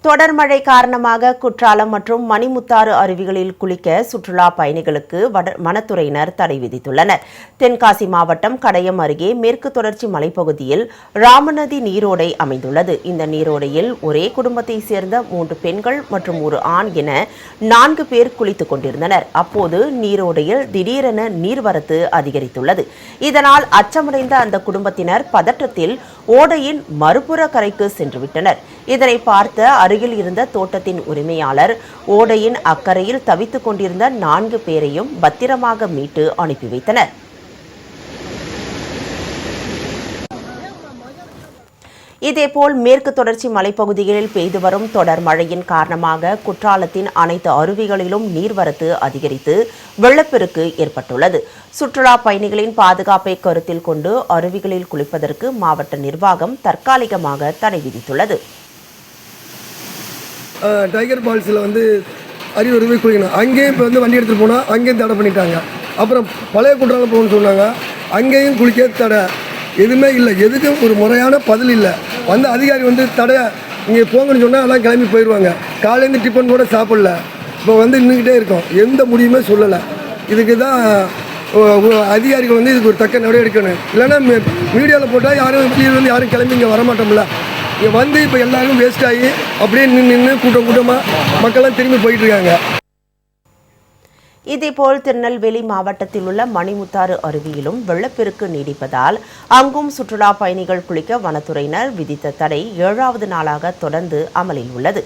தொடர் மழை காரணமாக குற்றாலம் மற்றும் மணிமுத்தாறு அருவிகளில் குளிக்க சுற்றுலா பயணிகளுக்கு வனத்துறையினர் தடை விதித்துள்ளனர். தென்காசி மாவட்டம் கடையம் அருகே மேற்கு தொடர்ச்சி மலைப்பகுதியில் ராமநதி நீரோடை அமைந்துள்ளது. இந்த நீரோடையில் ஒரே குடும்பத்தை சேர்ந்த 3 பெண்கள் மற்றும் ஒரு ஆண் என 4 பேர் குளித்துக் கொண்டிருந்தனர். அப்போது நீரோடையில் திடீரென நீர்வரத்து அதிகரித்துள்ளது. இதனால் அச்சமடைந்த அந்த குடும்பத்தினர் பதற்றத்தில் ஓடையின் மறுபுற கரைக்கு சென்றுவிட்டனர். இதனை பார்த்த அருகில் இருந்த தோட்டத்தின் உரிமையாளர் ஓடையின் அக்கறையில் தவித்துக் கொண்டிருந்த 4 பேரையும் பத்திரமாக மீட்டு அனுப்பி வைத்தனர். இதேபோல் மேற்கு தொடர்ச்சி மலைப்பகுதிகளில் பெய்து வரும் தொடர் மழையின் காரணமாக குற்றாலத்தின் அனைத்து அருவிகளிலும் நீர்வரத்து அதிகரித்து வெள்ளப்பெருக்கு ஏற்பட்டுள்ளது. சுற்றுலா பயணிகளின் பாதுகாப்பை கருத்தில் கொண்டு அருவிகளில் குளிப்பதற்கு மாவட்ட நிர்வாகம் தற்காலிகமாக தடை விதித்துள்ளது. டைகர் ஃபால்ஸில் அருவி குளிக்கணும். அங்கேயும் இப்போ வண்டி எடுத்துகிட்டு போனால் அங்கேயும் தடை பண்ணிட்டாங்க. அப்புறம் பழைய குற்றாலம் போகணும்னு சொன்னாங்க. அங்கேயும் குளிக்க தடை. எதுவுமே இல்லை. எதுக்கும் ஒரு முறையான பதில் இல்லை. அதிகாரி தடை இங்கே போங்கன்னு சொன்னால் எல்லாம் கிளம்பி போயிடுவாங்க. காலையிலேருந்து டிஃபன் கூட சாப்பிடல. இப்போ நின்றுக்கிட்டே இருக்கோம். எந்த முடிவுமே சொல்லலை. இதுக்கு தான் அதிகாரிகள் இதுக்கு ஒரு தக்க நடவடிக்கை எடுக்கணும். இல்லைன்னா மீடியாவில் போட்டால் யாரும் யாரும் கிளம்பி இங்கே வரமாட்டோம்ல. இங்கே இப்போ எல்லாரும் வேஸ்ட் ஆகி அப்படியே நின்று கூட்டமாக மக்கள்லாம் திரும்பி போயிட்டு இருக்காங்க. இதேபோல் திருநெல்வேலி மாவட்டத்தில் உள்ள மணிமுத்தாறு அருவியிலும் வெள்ளப்பெருக்கு நீடிப்பதால் அங்கும் சுற்றுலா பயணிகள் குளிக்க வனத்துறையினர் விதித்த தடை 7வது நாளாக தொடர்ந்து அமலில் உள்ளது.